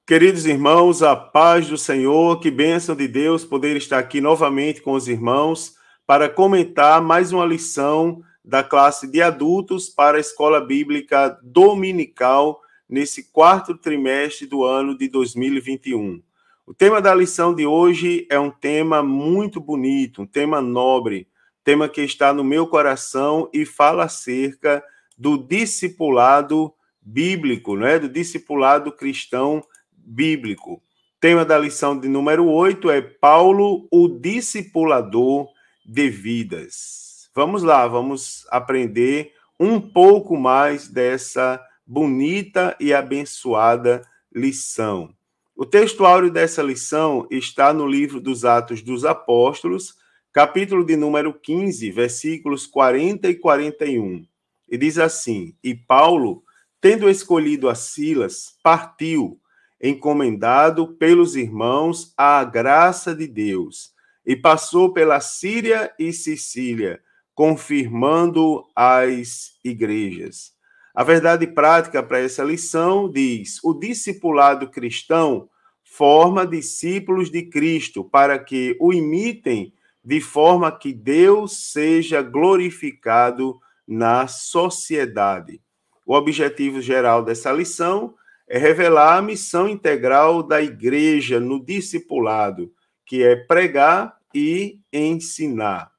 Queridos irmãos, a paz do Senhor, que bênção de Deus poder estar aqui novamente com os irmãos para comentar mais uma lição da classe de adultos para a Escola Bíblica Dominical nesse quarto trimestre do ano de 2021. O tema da lição de hoje é um tema muito bonito, um tema nobre, tema que está no meu coração e fala acerca do discipulado bíblico, né? Do discipulado cristão bíblico. Tema da lição de número 8 é Paulo, o discipulador de vidas. Vamos lá, vamos aprender um pouco mais dessa bonita e abençoada lição. O texto áureo dessa lição está no livro dos Atos dos Apóstolos, capítulo de número 15, versículos 40 e 41. E diz assim: E Paulo, tendo escolhido a Silas, partiu, encomendado pelos irmãos à graça de Deus, e passou pela Síria e Sicília, confirmando as igrejas. A verdade prática para essa lição diz: o discipulado cristão forma discípulos de Cristo para que o imitem de forma que Deus seja glorificado na sociedade. O objetivo geral dessa lição é revelar a missão integral da igreja no discipulado, que é pregar e ensinar.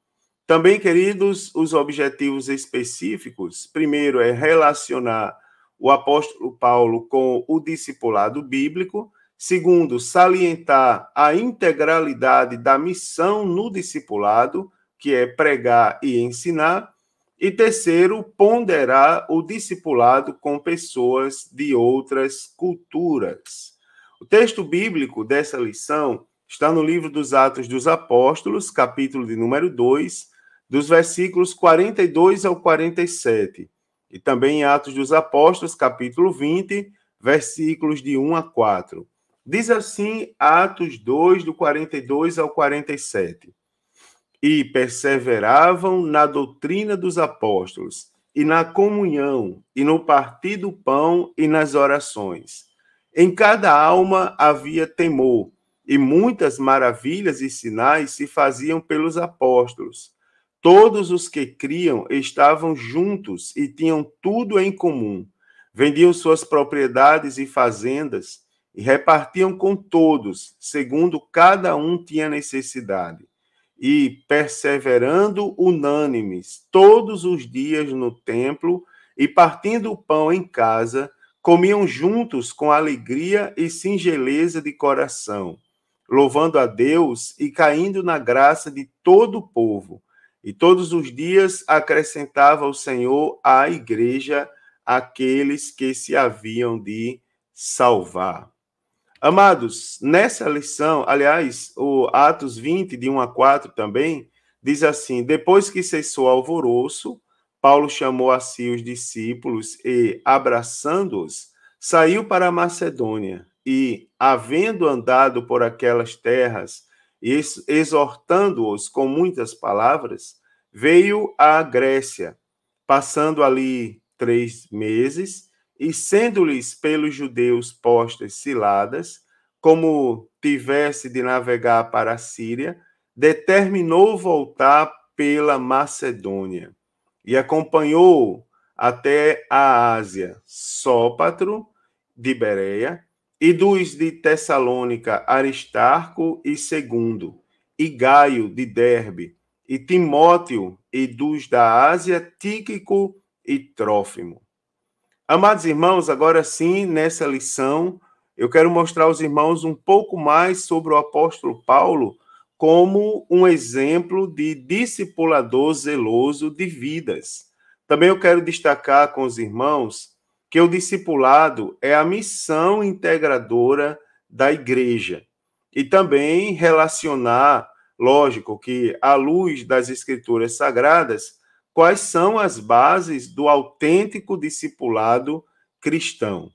Também, queridos, os objetivos específicos, primeiro é relacionar o apóstolo Paulo com o discipulado bíblico, segundo, salientar a integralidade da missão no discipulado, que é pregar e ensinar, e terceiro, ponderar o discipulado com pessoas de outras culturas. O texto bíblico dessa lição está no livro dos Atos dos Apóstolos, capítulo de número 2, dos versículos 42 ao 47. E também em Atos dos Apóstolos, capítulo 20, versículos de 1 a 4. Diz assim, Atos 2, do 42 ao 47. E perseveravam na doutrina dos apóstolos, e na comunhão, e no partir do pão, e nas orações. Em cada alma havia temor, e muitas maravilhas e sinais se faziam pelos apóstolos. Todos os que criam estavam juntos e tinham tudo em comum. Vendiam suas propriedades e fazendas, e repartiam com todos, segundo cada um tinha necessidade. E perseverando unânimes todos os dias no templo e partindo o pão em casa, comiam juntos com alegria e singeleza de coração, louvando a Deus e caindo na graça de todo o povo. E todos os dias acrescentava o Senhor à igreja aqueles que se haviam de salvar. Amados, nessa lição, aliás, o Atos 20, de 1 a 4 também, diz assim: depois que cessou o alvoroço, Paulo chamou a si os discípulos e, abraçando-os, saiu para a Macedônia e, havendo andado por aquelas terras e exortando-os com muitas palavras, veio à Grécia, passando ali 3 meses, e sendo-lhes pelos judeus postas ciladas, como tivesse de navegar para a Síria, determinou voltar pela Macedônia e acompanhou até a Ásia Sópatro de Bereia e dos de Tessalônica Aristarco e Segundo, e Gaio de Derbe, e Timóteo, e dos da Ásia Tíquico e Trófimo. Amados irmãos, agora sim, nessa lição, eu quero mostrar aos irmãos um pouco mais sobre o apóstolo Paulo como um exemplo de discipulador zeloso de vidas. Também eu quero destacar com os irmãos que o discipulado é a missão integradora da igreja. E também relacionar, lógico, que à luz das escrituras sagradas, quais são as bases do autêntico discipulado cristão.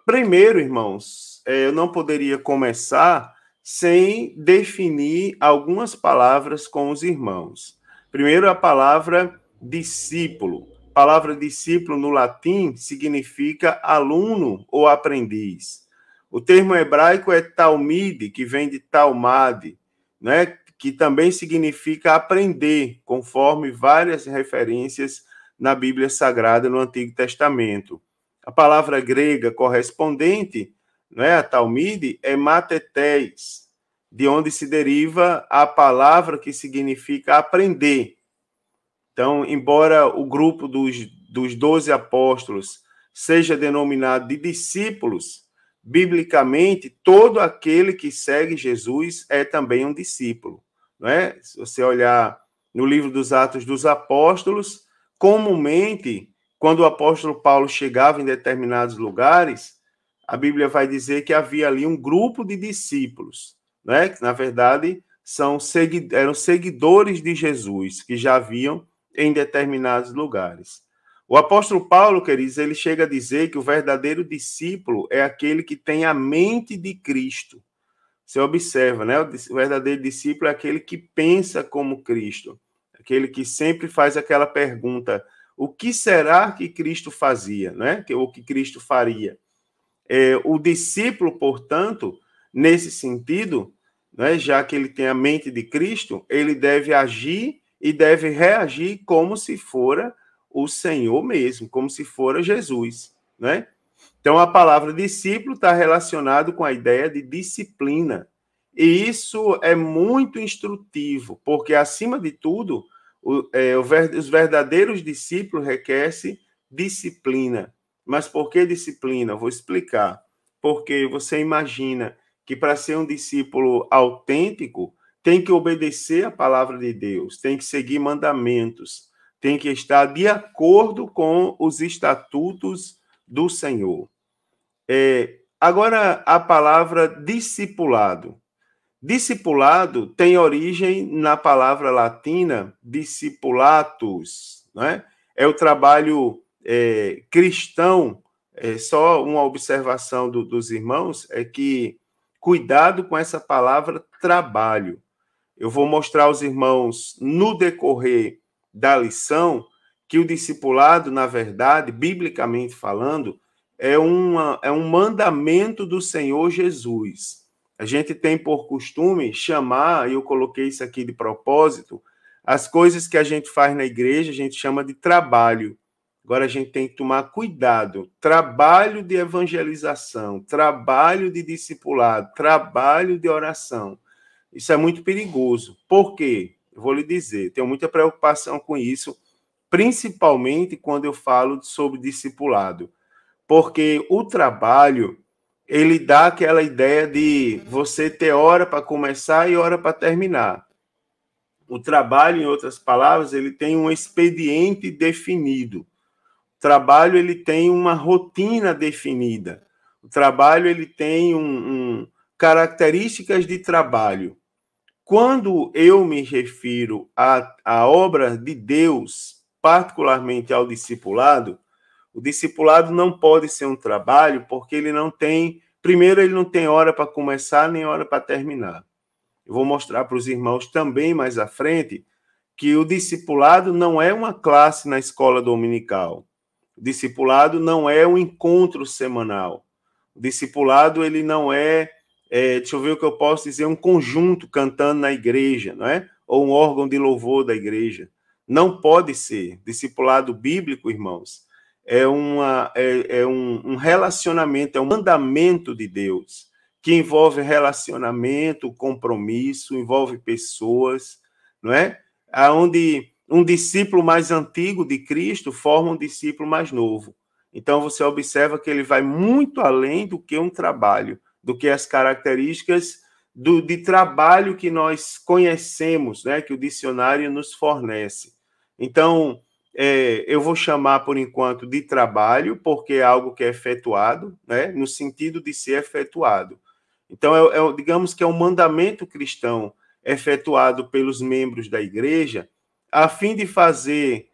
Primeiro, irmãos, eu não poderia começar sem definir algumas palavras com os irmãos. Primeiro, a palavra discípulo. A palavra discípulo no latim significa aluno ou aprendiz. O termo hebraico é talmide, que vem de talmade, né? Que também significa aprender, conforme várias referências na Bíblia Sagrada no Antigo Testamento. A palavra grega correspondente, né, a talmide, é matetés, de onde se deriva a palavra que significa aprender. Então, embora o grupo dos 12 apóstolos seja denominado de discípulos, biblicamente, todo aquele que segue Jesus é também um discípulo. Não é? Se você olhar no livro dos Atos dos Apóstolos, comumente, quando o apóstolo Paulo chegava em determinados lugares, a Bíblia vai dizer que havia ali um grupo de discípulos, né? Que, na verdade, eram seguidores de Jesus, que já haviam em determinados lugares. O apóstolo Paulo, queridos, ele chega a dizer que o verdadeiro discípulo é aquele que tem a mente de Cristo. Você observa, né? O verdadeiro discípulo é aquele que pensa como Cristo, aquele que sempre faz aquela pergunta: o que será que Cristo fazia, né? O que Cristo faria? O discípulo, portanto, nesse sentido, né, já que ele tem a mente de Cristo, ele deve agir e deve reagir como se fora o Senhor mesmo, como se fora Jesus, né? Então, a palavra discípulo está relacionado com a ideia de disciplina. E isso é muito instrutivo, porque, acima de tudo, os verdadeiros discípulos requerem disciplina. Mas por que disciplina? Vou explicar. Porque você imagina que para ser um discípulo autêntico, tem que obedecer a palavra de Deus, tem que seguir mandamentos, tem que estar de acordo com os estatutos do Senhor. Agora, a palavra discipulado. Discipulado tem origem na palavra latina discipulatus, né? É o trabalho cristão. Só uma observação dos irmãos é que cuidado com essa palavra trabalho. Eu vou mostrar aos irmãos no decorrer da lição que o discipulado, na verdade, biblicamente falando, é um mandamento do Senhor Jesus. A gente tem por costume chamar, e eu coloquei isso aqui de propósito, as coisas que a gente faz na igreja, a gente chama de trabalho. Agora a gente tem que tomar cuidado. Trabalho de evangelização, trabalho de discipulado, trabalho de oração. Isso é muito perigoso. Por quê? Eu vou lhe dizer, tenho muita preocupação com isso, principalmente quando eu falo sobre discipulado. Porque o trabalho, ele dá aquela ideia de você ter hora para começar e hora para terminar. O trabalho, em outras palavras, ele tem um expediente definido. O trabalho, ele tem uma rotina definida. O trabalho, ele tem características de trabalho. Quando eu me refiro à obra de Deus, particularmente ao discipulado, o discipulado não pode ser um trabalho porque ele não tem, primeiro, ele não tem hora para começar nem hora para terminar. Eu vou mostrar para os irmãos também mais à frente que o discipulado não é uma classe na escola dominical. O discipulado não é um encontro semanal. O discipulado, ele não deixa eu ver o que eu posso dizer, um conjunto cantando na igreja, não é? Ou um órgão de louvor da igreja. Não pode ser. Discipulado bíblico, irmãos, é um relacionamento, é um mandamento de Deus, que envolve relacionamento, compromisso, envolve pessoas, não é? Onde um discípulo mais antigo de Cristo forma um discípulo mais novo. Então, você observa que ele vai muito além do que um trabalho, do que as características de trabalho que nós conhecemos, né, que o dicionário nos fornece. Então, eu vou chamar, por enquanto, de trabalho, porque é algo que é efetuado, né, no sentido de ser efetuado. Então, digamos que é um mandamento cristão efetuado pelos membros da igreja, a fim de fazer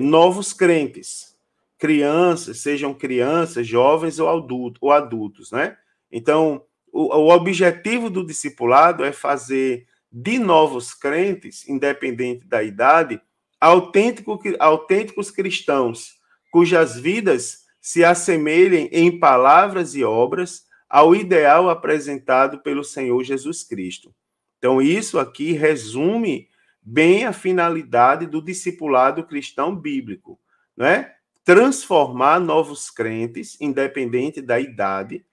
novos crentes, crianças, sejam crianças, jovens ou adultos, né? Então, o objetivo do discipulado é fazer de novos crentes, independente da idade, autênticos cristãos, cujas vidas se assemelhem em palavras e obras ao ideal apresentado pelo Senhor Jesus Cristo. Então, isso aqui resume bem a finalidade do discipulado cristão bíblico, não é? Transformar novos crentes, independente da idade.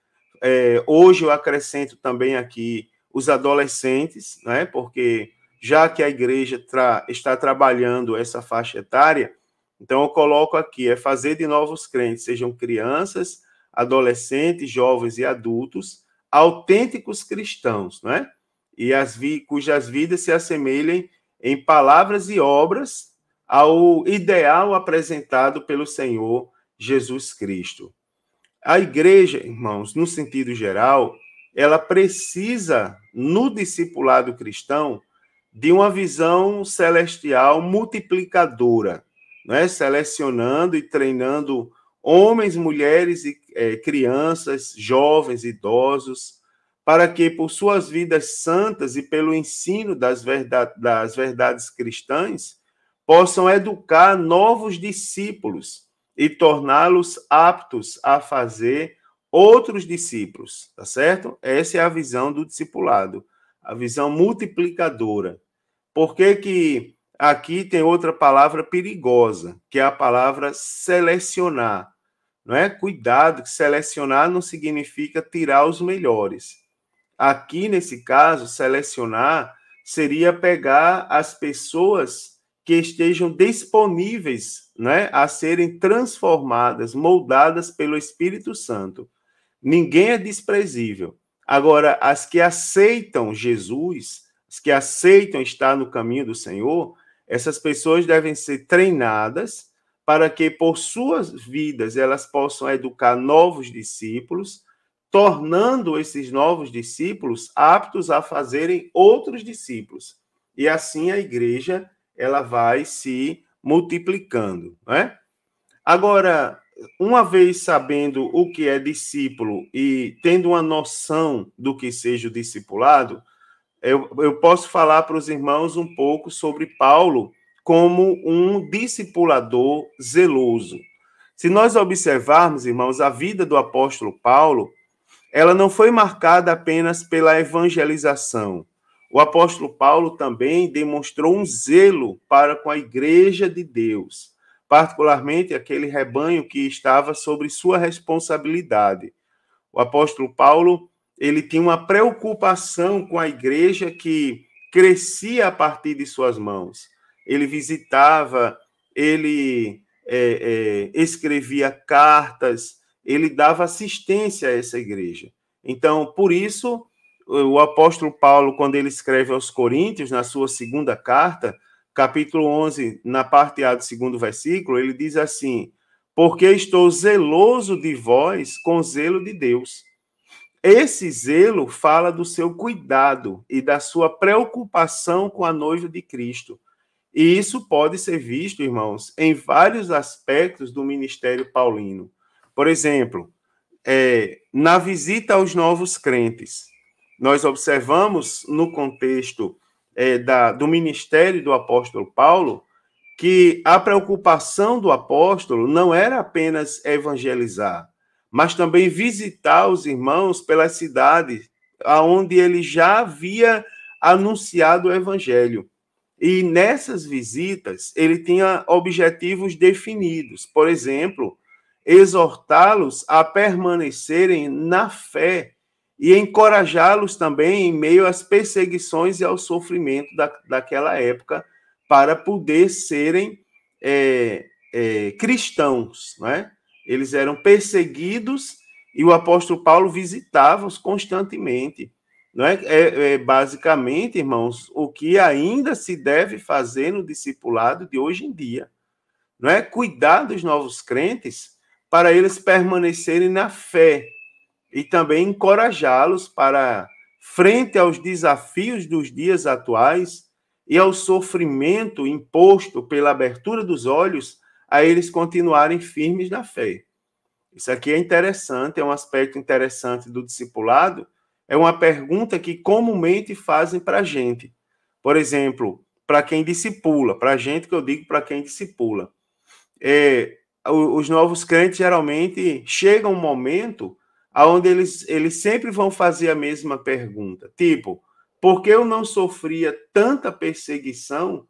Hoje eu acrescento também aqui os adolescentes, né? Porque já que a igreja está trabalhando essa faixa etária, então eu coloco aqui, fazer de novos crentes, sejam crianças, adolescentes, jovens e adultos, autênticos cristãos, né? Cujas vidas se assemelhem em palavras e obras ao ideal apresentado pelo Senhor Jesus Cristo. A igreja, irmãos, no sentido geral, ela precisa, no discipulado cristão, de uma visão celestial multiplicadora, né? Selecionando e treinando homens, mulheres e crianças, jovens, idosos, para que, por suas vidas santas e pelo ensino das verdades cristãs, possam educar novos discípulos e torná-los aptos a fazer outros discípulos, tá certo? Essa é a visão do discipulado, a visão multiplicadora. Por que aqui tem outra palavra perigosa, que é a palavra selecionar, não é? Cuidado, que selecionar não significa tirar os melhores. Aqui, nesse caso, selecionar seria pegar as pessoas que estejam disponíveis, né, a serem transformadas, moldadas pelo Espírito Santo. Ninguém é desprezível. Agora, as que aceitam Jesus, as que aceitam estar no caminho do Senhor, essas pessoas devem ser treinadas para que, por suas vidas, elas possam educar novos discípulos, tornando esses novos discípulos aptos a fazerem outros discípulos. E assim a igreja ela vai se multiplicando, né? Agora, uma vez sabendo o que é discípulo e tendo uma noção do que seja o discipulado, eu posso falar para os irmãos um pouco sobre Paulo como um discipulador zeloso. Se nós observarmos, irmãos, a vida do apóstolo Paulo, ela não foi marcada apenas pela evangelização. O apóstolo Paulo também demonstrou um zelo para com a igreja de Deus, particularmente aquele rebanho que estava sobre sua responsabilidade. O apóstolo Paulo, ele tinha uma preocupação com a igreja que crescia a partir de suas mãos. Ele visitava, ele escrevia cartas, ele dava assistência a essa igreja. Então, por isso, o apóstolo Paulo, quando ele escreve aos Coríntios, na sua segunda carta, capítulo 11, na parte A do segundo versículo, ele diz assim: porque estou zeloso de vós com zelo de Deus. Esse zelo fala do seu cuidado e da sua preocupação com a noiva de Cristo. E isso pode ser visto, irmãos, em vários aspectos do ministério paulino. Por exemplo, na visita aos novos crentes, nós observamos no contexto do ministério do apóstolo Paulo que a preocupação do apóstolo não era apenas evangelizar, mas também visitar os irmãos pelas cidades aonde ele já havia anunciado o evangelho. E nessas visitas, ele tinha objetivos definidos. Por exemplo, exortá-los a permanecerem na fé e encorajá-los também em meio às perseguições e ao sofrimento daquela época para poder serem cristãos, né? Eles eram perseguidos e o apóstolo Paulo visitava-os constantemente. Não é? Basicamente, irmãos, o que ainda se deve fazer no discipulado de hoje em dia. Não é? Cuidar dos novos crentes para eles permanecerem na fé e também encorajá-los para, frente aos desafios dos dias atuais e ao sofrimento imposto pela abertura dos olhos, a eles continuarem firmes na fé. Isso aqui é interessante, é um aspecto interessante do discipulado, é uma pergunta que comumente fazem para a gente. Por exemplo, para quem discipula, para a gente que eu digo para quem discipula. Os novos crentes geralmente chegam um momento onde eles sempre vão fazer a mesma pergunta, tipo, por que eu não sofria tanta perseguição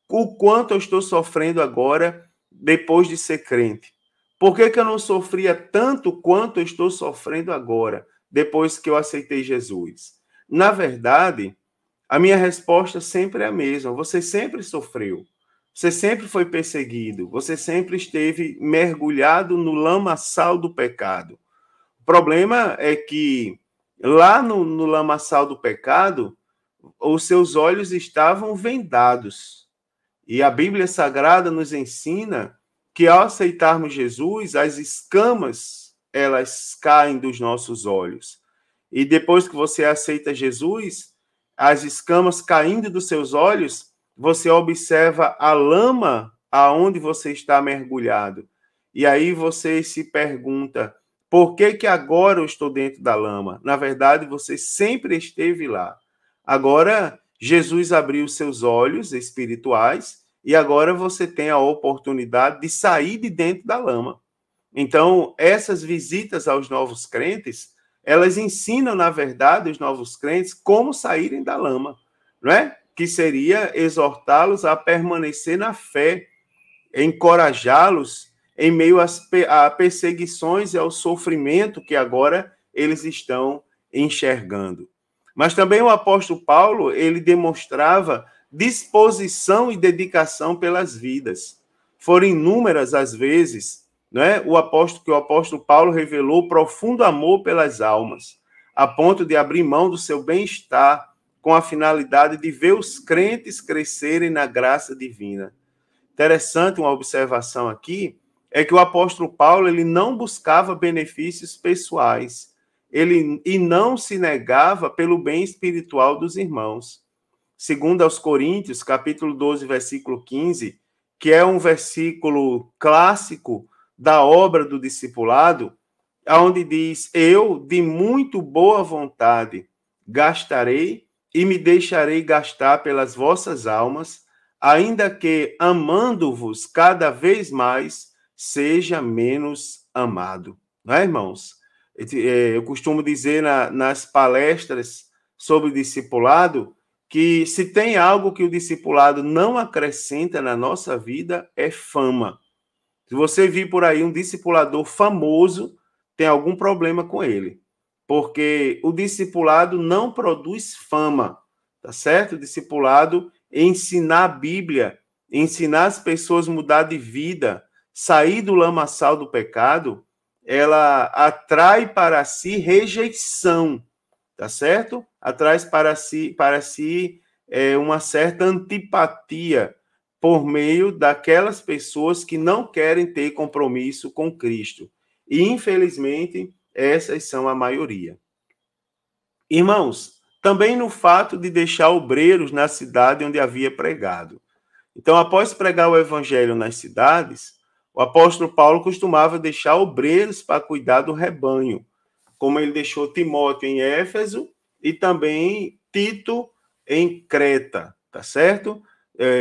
o quanto eu estou sofrendo agora depois de ser crente? Por que eu não sofria tanto quanto eu estou sofrendo agora, depois que eu aceitei Jesus? Na verdade, a minha resposta sempre é a mesma. Você sempre sofreu. Você sempre foi perseguido. Você sempre esteve mergulhado no lamaçal do pecado. O problema é que lá no lamaçal do pecado, os seus olhos estavam vendados. E a Bíblia Sagrada nos ensina que ao aceitarmos Jesus, as escamas, elas caem dos nossos olhos. E depois que você aceita Jesus, as escamas caindo dos seus olhos, você observa a lama aonde você está mergulhado. E aí você se pergunta, por que que agora eu estou dentro da lama? Na verdade, você sempre esteve lá. Agora, Jesus abriu seus olhos espirituais e agora você tem a oportunidade de sair de dentro da lama. Então, essas visitas aos novos crentes, elas ensinam, na verdade, os novos crentes como saírem da lama, não é? Que seria exortá-los a permanecer na fé, encorajá-los em meio a perseguições e ao sofrimento que agora eles estão enxergando. Mas também o apóstolo Paulo, ele demonstrava disposição e dedicação pelas vidas. Foram inúmeras as vezes, né, que o apóstolo Paulo revelou profundo amor pelas almas, a ponto de abrir mão do seu bem-estar com a finalidade de ver os crentes crescerem na graça divina. Interessante uma observação aqui, é que o apóstolo Paulo ele não buscava benefícios pessoais, e não se negava pelo bem espiritual dos irmãos. Segundo aos Coríntios, capítulo 12, versículo 15, que é um versículo clássico da obra do discipulado, onde diz, eu, de muito boa vontade, gastarei e me deixarei gastar pelas vossas almas, ainda que, amando-vos cada vez mais, seja menos amado. Não é, irmãos? Eu costumo dizer nas palestras sobre o discipulado que se tem algo que o discipulado não acrescenta na nossa vida, é fama. Se você vir por aí um discipulador famoso, tem algum problema com ele. Porque o discipulado não produz fama, tá certo? O discipulado é ensinar a Bíblia, ensinar as pessoas a mudar de vida, sair do lamaçal do pecado, ela atrai para si rejeição, tá certo? Atrai para si uma certa antipatia por meio daquelas pessoas que não querem ter compromisso com Cristo. E, infelizmente, essas são a maioria. Irmãos, também no fato de deixar obreiros na cidade onde havia pregado. Então, após pregar o evangelho nas cidades, o apóstolo Paulo costumava deixar obreiros para cuidar do rebanho, como ele deixou Timóteo em Éfeso e também Tito em Creta, tá certo?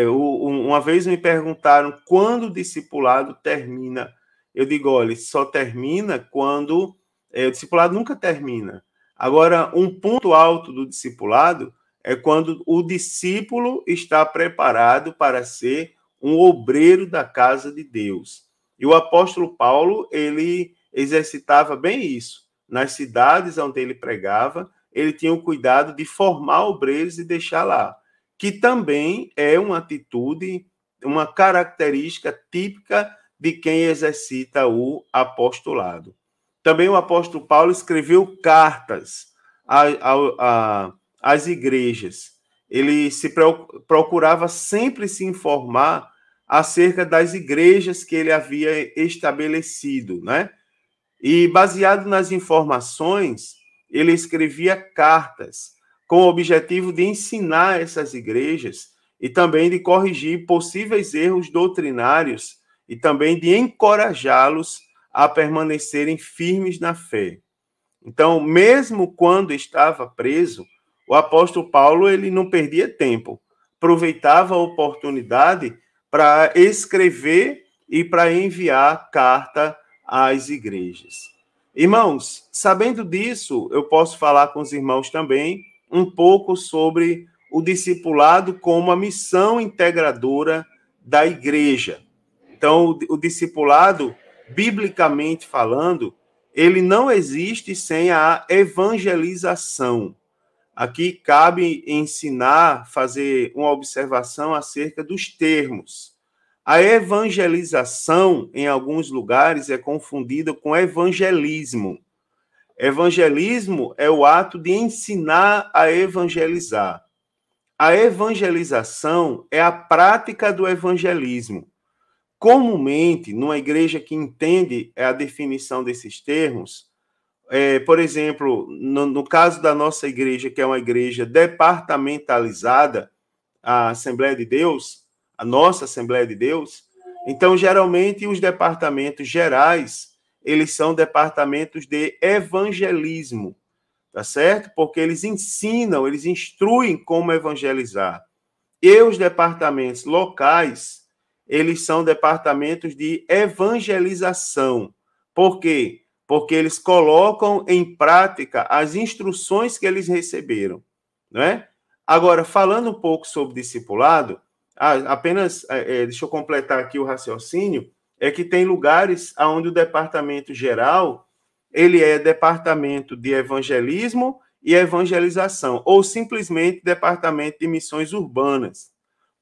Uma vez me perguntaram quando o discipulado termina. Eu digo, olha, só termina quando... o discipulado nunca termina. Agora, um ponto alto do discipulado é quando o discípulo está preparado para ser um obreiro da casa de Deus. E o apóstolo Paulo, ele exercitava bem isso. Nas cidades onde ele pregava, ele tinha o cuidado de formar obreiros e deixar lá, que também é uma atitude, uma característica típica de quem exercita o apostolado. Também o apóstolo Paulo escreveu cartas às igrejas. Ele procurava sempre se informar acerca das igrejas que ele havia estabelecido, né? E, baseado nas informações, ele escrevia cartas com o objetivo de ensinar essas igrejas e também de corrigir possíveis erros doutrinários e também de encorajá-los a permanecerem firmes na fé. Então, mesmo quando estava preso, o apóstolo Paulo ele não perdia tempo, aproveitava a oportunidade para escrever e para enviar carta às igrejas. Irmãos, sabendo disso, eu posso falar com os irmãos também um pouco sobre o discipulado como a missão integradora da igreja. Então, o discipulado, biblicamente falando, ele não existe sem a evangelização. Aqui cabe ensinar, fazer uma observação acerca dos termos. A evangelização, em alguns lugares, é confundida com evangelismo. Evangelismo é o ato de ensinar a evangelizar. A evangelização é a prática do evangelismo. Comumente, numa igreja que entende a definição desses termos, por exemplo, no caso da nossa igreja, que é uma igreja departamentalizada, a Assembleia de Deus, a nossa Assembleia de Deus, então, geralmente, os departamentos gerais, eles são departamentos de evangelismo, tá certo? Porque eles ensinam, eles instruem como evangelizar. E os departamentos locais, eles são departamentos de evangelização. Por quê? Porque eles colocam em prática as instruções que eles receberam, não é? Agora, falando um pouco sobre discipulado, apenas, deixa eu completar aqui o raciocínio, é que tem lugares onde o departamento geral, ele é departamento de evangelismo e evangelização, ou simplesmente departamento de missões urbanas.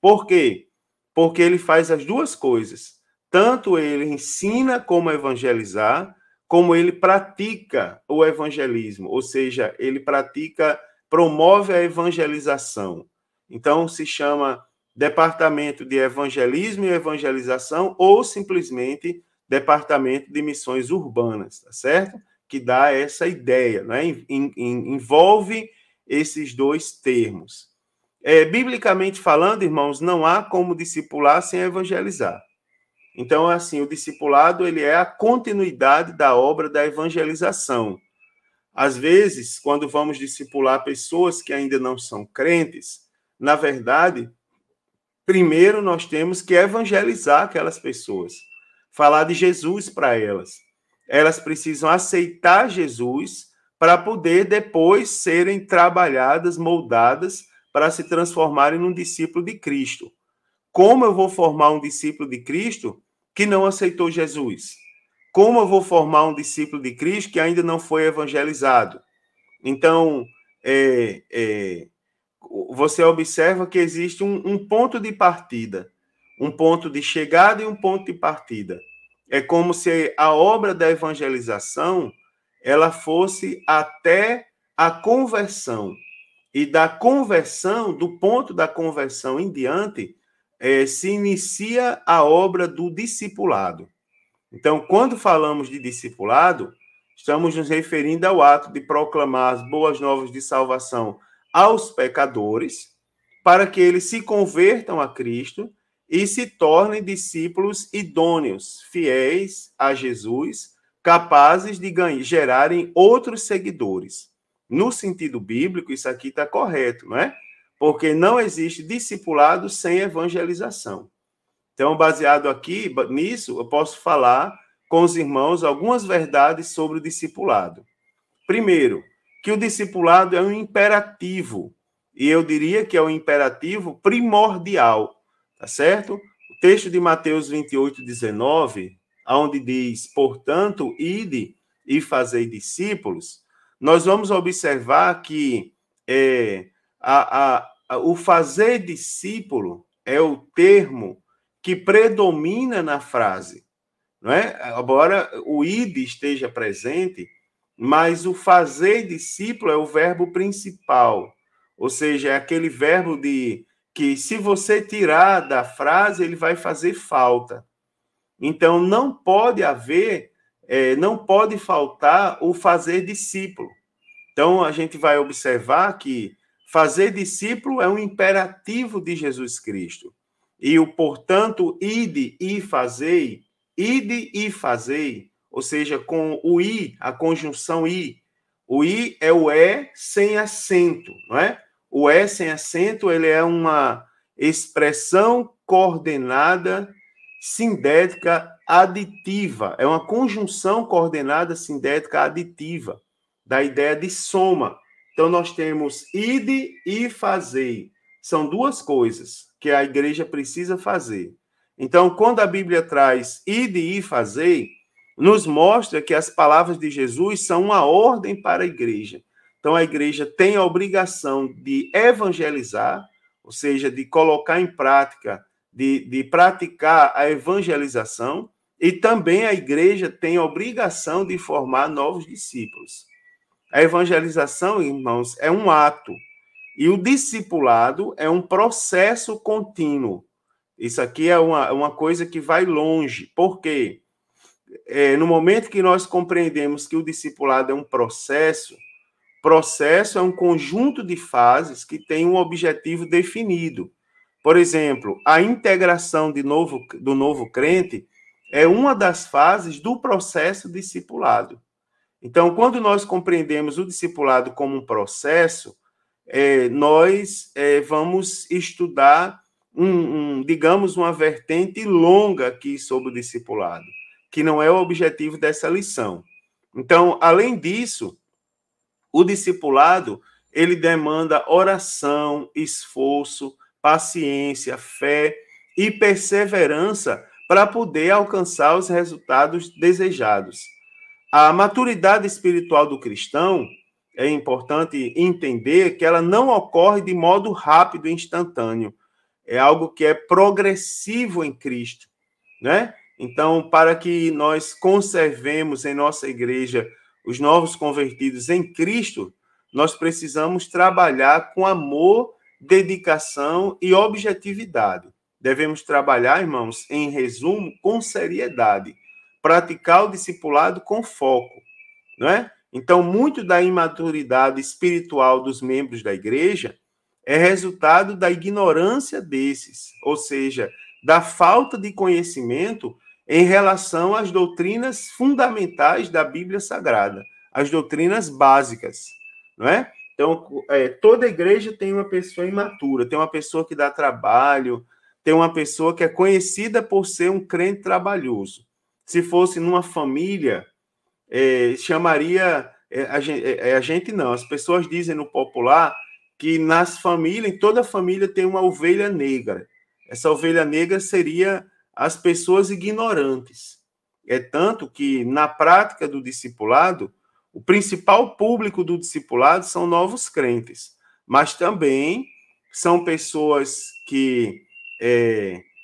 Por quê? Porque ele faz as duas coisas. Tanto ele ensina como evangelizar, como ele pratica o evangelismo, ou seja, ele promove a evangelização. Então, se chama Departamento de Evangelismo e Evangelização, ou simplesmente Departamento de Missões Urbanas, tá certo? Que dá essa ideia, né? Envolve esses dois termos. Biblicamente falando, irmãos, não há como discipular sem evangelizar. Então, assim, o discipulado ele é a continuidade da obra da evangelização. Às vezes, quando vamos discipular pessoas que ainda não são crentes, na verdade, primeiro nós temos que evangelizar aquelas pessoas, falar de Jesus para elas. Elas precisam aceitar Jesus para poder depois serem trabalhadas, moldadas, para se transformarem num discípulo de Cristo. Como eu vou formar um discípulo de Cristo que não aceitou Jesus? Como eu vou formar um discípulo de Cristo que ainda não foi evangelizado? Então, você observa que existe um ponto de partida, um ponto de chegada e um ponto de partida. É como se a obra da evangelização ela fosse até a conversão. E da conversão, do ponto da conversão em diante, se inicia a obra do discipulado. Então, quando falamos de discipulado, estamos nos referindo ao ato de proclamar as boas novas de salvação aos pecadores, para que eles se convertam a Cristo e se tornem discípulos idôneos, fiéis a Jesus, capazes de gerarem outros seguidores. No sentido bíblico, isso aqui está correto, não é? Porque não existe discipulado sem evangelização. Então, baseado aqui nisso, eu posso falar com os irmãos algumas verdades sobre o discipulado. Primeiro, que o discipulado é um imperativo, e eu diria que é um imperativo primordial, tá certo? O texto de Mateus 28, 19, onde diz, portanto, ide e fazei discípulos, nós vamos observar que o fazer discípulo é o termo que predomina na frase, não é? Embora o id esteja presente, mas o fazer discípulo é o verbo principal, ou seja, é aquele verbo que se você tirar da frase, ele vai fazer falta. Então, não pode não pode faltar o fazer discípulo. Então, a gente vai observar que fazer discípulo é um imperativo de Jesus Cristo. E o, portanto, ide e fazei, ou seja, com o i, a conjunção i. O i é o sem acento, não é? O sem acento, ele é uma expressão coordenada, sindética aditiva, é uma conjunção coordenada sindética aditiva, da ideia de soma. Então, nós temos ide e fazei. São duas coisas que a igreja precisa fazer. Então, quando a Bíblia traz ide e fazei, nos mostra que as palavras de Jesus são uma ordem para a igreja. Então, a igreja tem a obrigação de evangelizar, ou seja, de colocar em prática, de praticar a evangelização, e também a igreja tem a obrigação de formar novos discípulos. A evangelização, irmãos, é um ato, e o discipulado é um processo contínuo. Isso aqui é uma coisa que vai longe. Por quê? No momento que nós compreendemos que o discipulado é um processo é um conjunto de fases que tem um objetivo definido. Por exemplo, a integração do novo crente é uma das fases do processo discipulado. Então, quando nós compreendemos o discipulado como um processo, nós vamos estudar, digamos, uma vertente longa aqui sobre o discipulado, que não é o objetivo dessa lição. Então, além disso, o discipulado, ele demanda oração, esforço, paciência, fé e perseverança para poder alcançar os resultados desejados. A maturidade espiritual do cristão, é importante entender que ela não ocorre de modo rápido e instantâneo. É algo que é progressivo em Cristo, né? Então, para que nós conservemos em nossa igreja os novos convertidos em Cristo, nós precisamos trabalhar com amor, dedicação e objetividade. Devemos trabalhar, irmãos, em resumo, com seriedade. Praticar o discipulado com foco, não é? Então, muito da imaturidade espiritual dos membros da igreja é resultado da ignorância desses, ou seja, da falta de conhecimento em relação às doutrinas fundamentais da Bíblia Sagrada, as doutrinas básicas, não é? Então, toda igreja tem uma pessoa imatura, tem uma pessoa que dá trabalho, tem uma pessoa que é conhecida por ser um crente trabalhoso. Se fosse numa família, chamaria... a gente não, as pessoas dizem no popular que nas famílias, em toda família tem uma ovelha negra. Essa ovelha negra seria as pessoas ignorantes. É tanto que, na prática do discipulado, o principal público do discipulado são novos crentes, mas também são pessoas que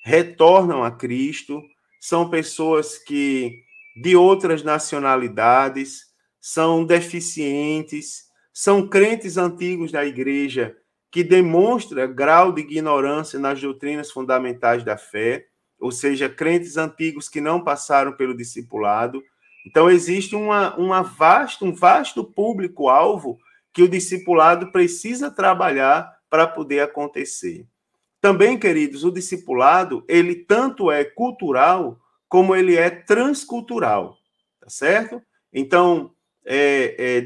retornam a Cristo, são pessoas que de outras nacionalidades, são deficientes, são crentes antigos da igreja que demonstram grau de ignorância nas doutrinas fundamentais da fé, ou seja, crentes antigos que não passaram pelo discipulado. Então, existe um vasto público-alvo que o discipulado precisa trabalhar para poder acontecer. Também, queridos, o discipulado, ele tanto é cultural como ele é transcultural, tá certo? Então,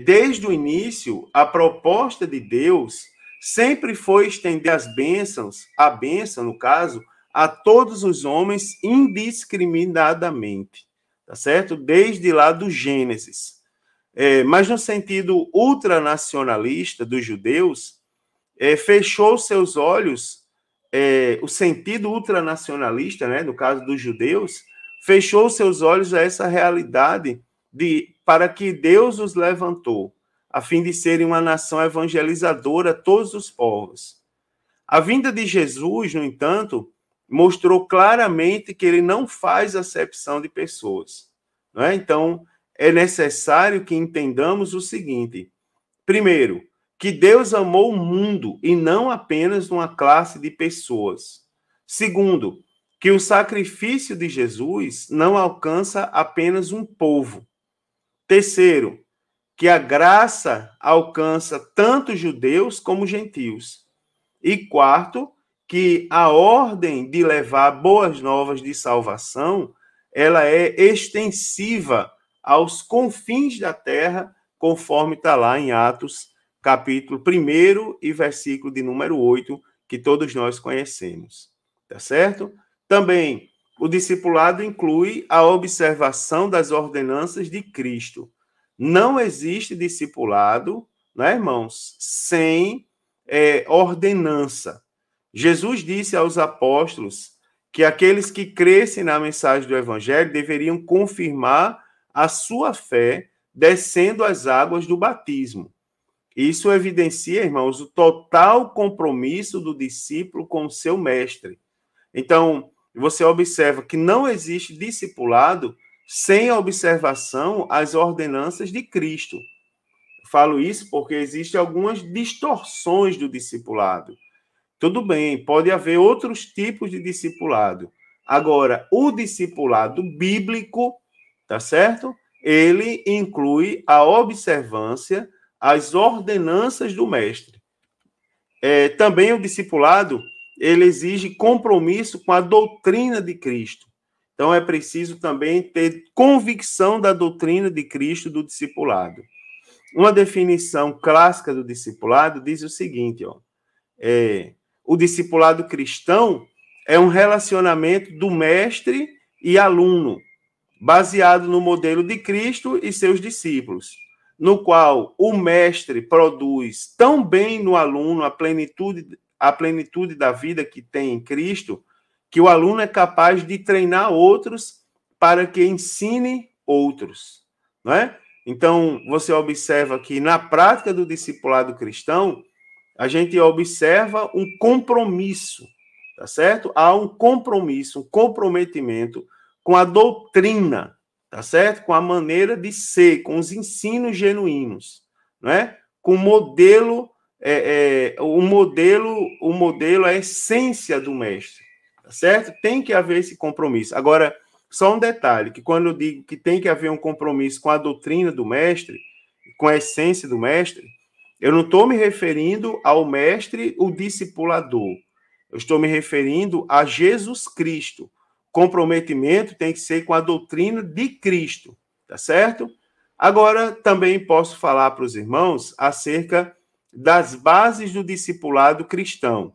desde o início, a proposta de Deus sempre foi estender as bênçãos, a bênção, no caso, a todos os homens indiscriminadamente, tá certo? Desde lá do Gênesis. Mas no sentido ultranacionalista dos judeus, fechou seus olhos, o sentido ultranacionalista, né, no caso dos judeus, fechou seus olhos a essa realidade para que Deus os levantou, a fim de serem uma nação evangelizadora a todos os povos. A vinda de Jesus, no entanto, mostrou claramente que ele não faz acepção de pessoas, não é? Então, é necessário que entendamos o seguinte: primeiro, que Deus amou o mundo e não apenas uma classe de pessoas. Segundo, que o sacrifício de Jesus não alcança apenas um povo. Terceiro, que a graça alcança tanto judeus como gentios. E quarto, que a ordem de levar boas novas de salvação, ela é extensiva aos confins da terra, conforme está lá em Atos, capítulo 1 e versículo de número 8, que todos nós conhecemos. Tá certo? Também, o discipulado inclui a observação das ordenanças de Cristo. Não existe discipulado, né, irmãos, sem ordenança. Jesus disse aos apóstolos que aqueles que crescem na mensagem do Evangelho deveriam confirmar a sua fé descendo as águas do batismo. Isso evidencia, irmãos, o total compromisso do discípulo com o seu mestre. Então, você observa que não existe discipulado sem a observação às ordenanças de Cristo. Falo isso porque existem algumas distorções do discipulado. Tudo bem, pode haver outros tipos de discipulado. Agora, o discipulado bíblico, tá certo? Ele inclui a observância às ordenanças do mestre. Também o discipulado, ele exige compromisso com a doutrina de Cristo. Então, é preciso também ter convicção da doutrina de Cristo do discipulado. Uma definição clássica do discipulado diz o seguinte, o discipulado cristão é um relacionamento do mestre e aluno, baseado no modelo de Cristo e seus discípulos, no qual o mestre produz tão bem no aluno a plenitude da vida que tem em Cristo, que o aluno é capaz de treinar outros para que ensine outros, não é? Então, você observa que na prática do discipulado cristão, a gente observa um compromisso, tá certo? Há um compromisso, um comprometimento com a doutrina, tá certo? Com a maneira de ser, com os ensinos genuínos, não é? Com o modelo, o modelo, a essência do mestre, tá certo? Tem que haver esse compromisso. Agora, só um detalhe, que quando eu digo que tem que haver um compromisso com a doutrina do mestre, com a essência do mestre, eu não estou me referindo ao mestre, o discipulador. Eu estou me referindo a Jesus Cristo. Comprometimento tem que ser com a doutrina de Cristo, tá certo? Agora, também posso falar para os irmãos acerca das bases do discipulado cristão.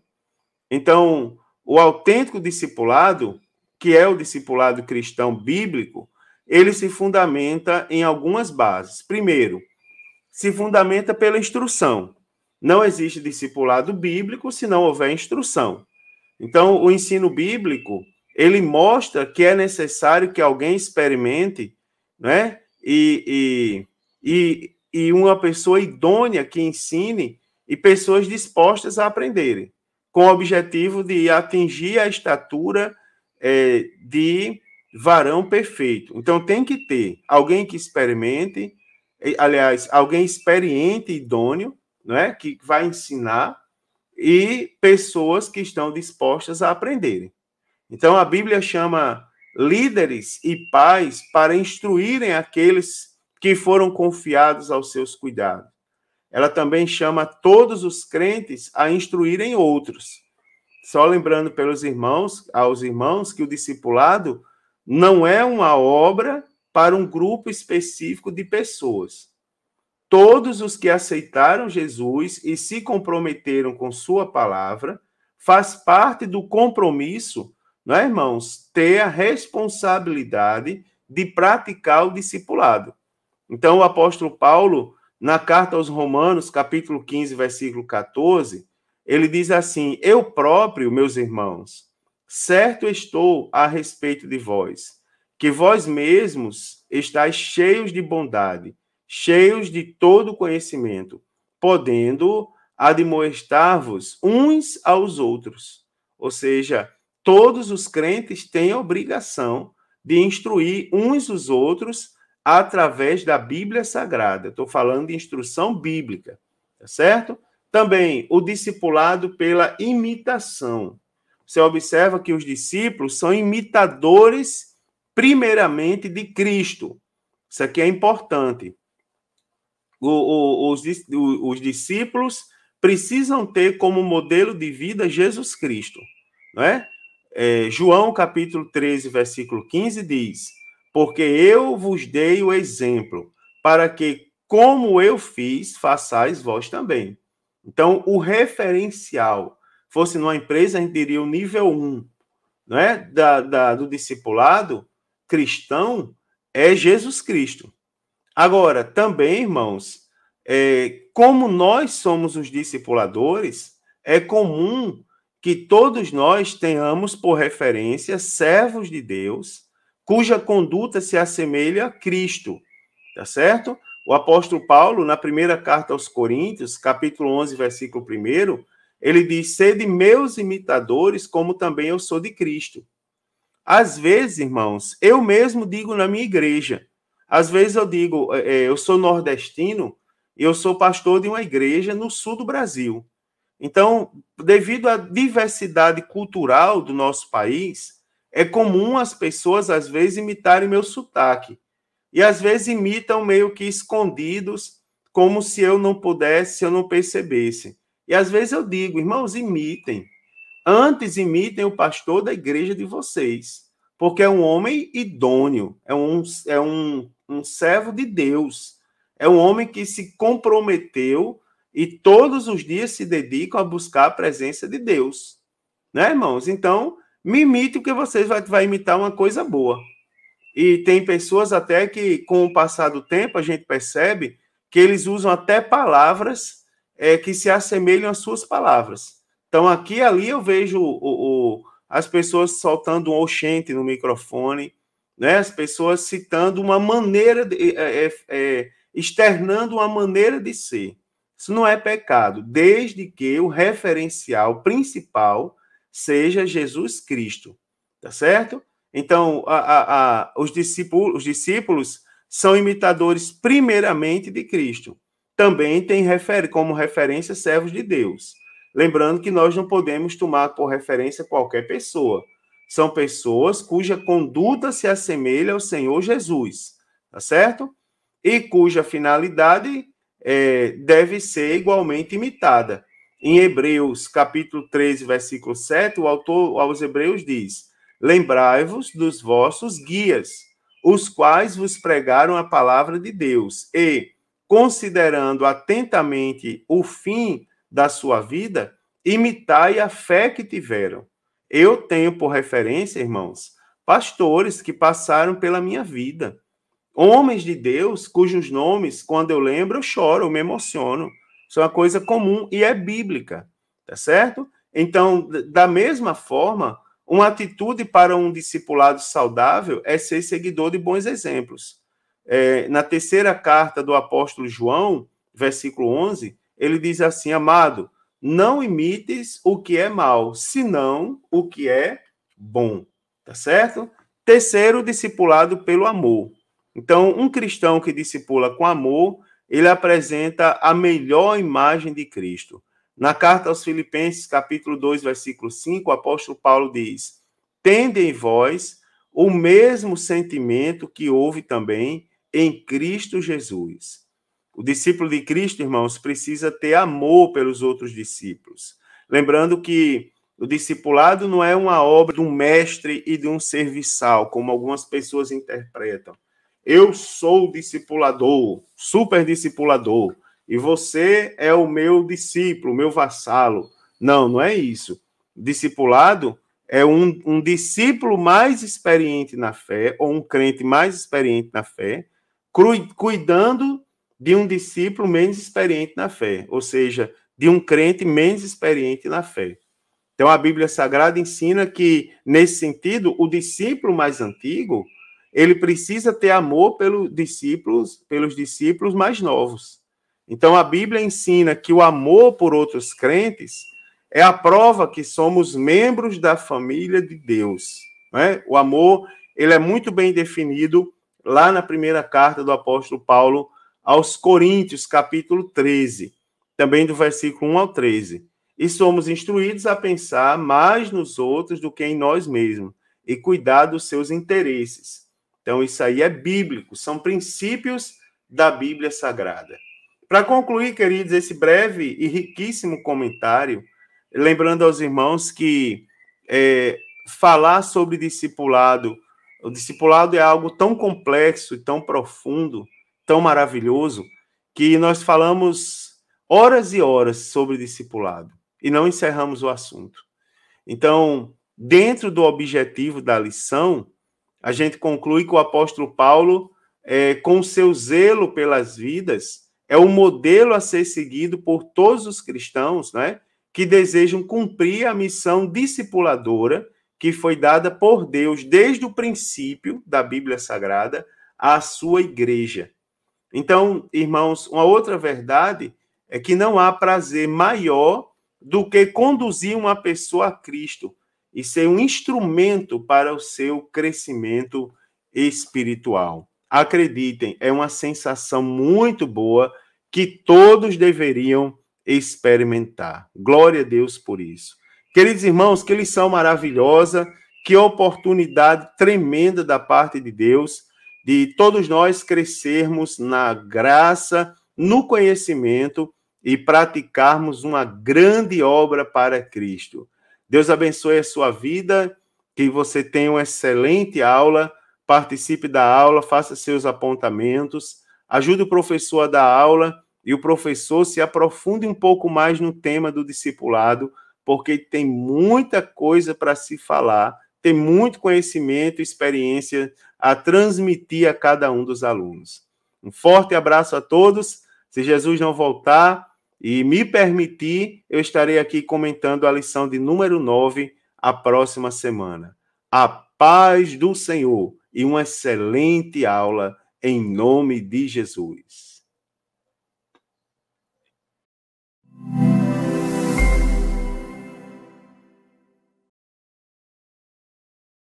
Então, o autêntico discipulado, que é o discipulado cristão bíblico, ele se fundamenta em algumas bases. Primeiro, se fundamenta pela instrução. Não existe discipulado bíblico se não houver instrução. Então, o ensino bíblico, ele mostra que é necessário que alguém experimente, né? E uma pessoa idônea que ensine e pessoas dispostas a aprenderem, com o objetivo de atingir a estatura de varão perfeito. Então, tem que ter alguém que experimente, aliás, alguém experiente e idôneo, né, que vai ensinar, e pessoas que estão dispostas a aprenderem. Então, a Bíblia chama líderes e pais para instruírem aqueles que foram confiados aos seus cuidados. Ela também chama todos os crentes a instruírem outros. Só lembrando aos irmãos, que o discipulado não é uma obra para um grupo específico de pessoas. Todos os que aceitaram Jesus e se comprometeram com sua palavra, faz parte do compromisso, não é, irmãos? Ter a responsabilidade de praticar o discipulado. Então, o apóstolo Paulo, na carta aos Romanos, capítulo 15, versículo 14, ele diz assim: eu próprio, meus irmãos, certo estou a respeito de vós, que vós mesmos estáis cheios de bondade, cheios de todo conhecimento, podendo admoestar-vos uns aos outros. Ou seja, todos os crentes têm a obrigação de instruir uns os outros através da Bíblia Sagrada. Estou falando de instrução bíblica, tá certo? Também o discipulado pela imitação. Você observa que os discípulos são imitadores, primeiramente, de Cristo. Isso aqui é importante. Os discípulos precisam ter como modelo de vida Jesus Cristo, não é? João, capítulo 13, versículo 15, diz: porque eu vos dei o exemplo, para que, como eu fiz, façais vós também. Então, o referencial, fosse numa empresa, a gente diria o nível 1. não é, do discipulado cristão é Jesus Cristo. Agora, também, irmãos, como nós somos os discipuladores, é comum que todos nós tenhamos por referência servos de Deus, cuja conduta se assemelha a Cristo, tá certo? O apóstolo Paulo, na primeira carta aos Coríntios, capítulo 11, versículo 1, ele diz: sede meus imitadores, como também eu sou de Cristo. Às vezes, irmãos, eu mesmo digo na minha igreja, às vezes eu digo, eu sou nordestino e eu sou pastor de uma igreja no sul do Brasil. Então, devido à diversidade cultural do nosso país, é comum as pessoas, às vezes, imitarem meu sotaque. E, às vezes, imitam meio que escondidos, como se eu não pudesse, se eu não percebesse. E, às vezes, eu digo, irmãos, imitem. Antes imitem o pastor da igreja de vocês, porque é um homem idôneo, é um servo de Deus, é um homem que se comprometeu e todos os dias se dedicam a buscar a presença de Deus. Né, irmãos? Então, me imite, porque vocês vai imitar uma coisa boa. E tem pessoas até que, com o passar do tempo, a gente percebe que eles usam até palavras que se assemelham às suas palavras. Então, aqui e ali eu vejo as pessoas soltando um oxente no microfone, né? As pessoas citando uma maneira, externando uma maneira de ser. Isso não é pecado, desde que o referencial principal seja Jesus Cristo, tá certo? Então, os discípulos são imitadores primeiramente de Cristo. Também tem como referência servos de Deus. Lembrando que nós não podemos tomar por referência qualquer pessoa. São pessoas cuja conduta se assemelha ao Senhor Jesus, tá certo? E cuja finalidade deve ser igualmente imitada. Em Hebreus, capítulo 13, versículo 7, o autor aos Hebreus diz: lembrai-vos dos vossos guias, os quais vos pregaram a palavra de Deus, e, considerando atentamente o fim da sua vida, imitai a fé que tiveram. Eu tenho por referência, irmãos, pastores que passaram pela minha vida, homens de Deus cujos nomes, quando eu lembro, eu choro, eu me emociono. Isso é uma coisa comum e é bíblica, tá certo? Então, da mesma forma, uma atitude para um discipulado saudável é ser seguidor de bons exemplos. Na terceira carta do apóstolo João, versículo 11, ele diz assim: amado, não imites o que é mal, senão o que é bom, tá certo? Terceiro, discipulado pelo amor. Então, um cristão que discipula com amor, ele apresenta a melhor imagem de Cristo. Na carta aos Filipenses, capítulo 2, versículo 5, o apóstolo Paulo diz: tende em vós o mesmo sentimento que houve também em Cristo Jesus. O discípulo de Cristo, irmãos, precisa ter amor pelos outros discípulos. Lembrando que o discipulado não é uma obra de um mestre e de um serviçal, como algumas pessoas interpretam. Eu sou o discipulador, super discipulador, e você é o meu discípulo, meu vassalo. Não, não é isso. Discipulado é um discípulo mais experiente na fé, ou um crente mais experiente na fé, cuidando de um discípulo menos experiente na fé, ou seja, de um crente menos experiente na fé. Então, a Bíblia Sagrada ensina que, nesse sentido, o discípulo mais antigo, ele precisa ter amor pelos discípulos mais novos. Então, a Bíblia ensina que o amor por outros crentes é a prova que somos membros da família de Deus. Né? O amor, ele é muito bem definido lá na primeira carta do apóstolo Paulo aos Coríntios, capítulo 13, também do versículo 1 ao 13. E somos instruídos a pensar mais nos outros do que em nós mesmos e cuidar dos seus interesses. Então, isso aí é bíblico, são princípios da Bíblia Sagrada. Para concluir, queridos, esse breve e riquíssimo comentário, lembrando aos irmãos que falar sobre discipulado, o discipulado é algo tão complexo, tão profundo, tão maravilhoso, que nós falamos horas e horas sobre discipulado e não encerramos o assunto. Então, dentro do objetivo da lição, a gente conclui que o apóstolo Paulo, com seu zelo pelas vidas, é o modelo a ser seguido por todos os cristãos, né, que desejam cumprir a missão discipuladora que foi dada por Deus desde o princípio da Bíblia Sagrada à sua igreja. Então, irmãos, uma outra verdade é que não há prazer maior do que conduzir uma pessoa a Cristo e ser um instrumento para o seu crescimento espiritual. Acreditem, é uma sensação muito boa que todos deveriam experimentar. Glória a Deus por isso. Queridos irmãos, que lição maravilhosa, que oportunidade tremenda da parte de Deus de todos nós crescermos na graça, no conhecimento e praticarmos uma grande obra para Cristo. Deus abençoe a sua vida, que você tenha uma excelente aula, participe da aula, faça seus apontamentos, ajude o professor a dar aula e o professor se aprofunde um pouco mais no tema do discipulado, porque tem muita coisa para se falar, tem muito conhecimento e experiência a transmitir a cada um dos alunos. Um forte abraço a todos. Se Jesus não voltar e me permitir, eu estarei aqui comentando a lição de número 9 a próxima semana. A paz do Senhor e uma excelente aula em nome de Jesus.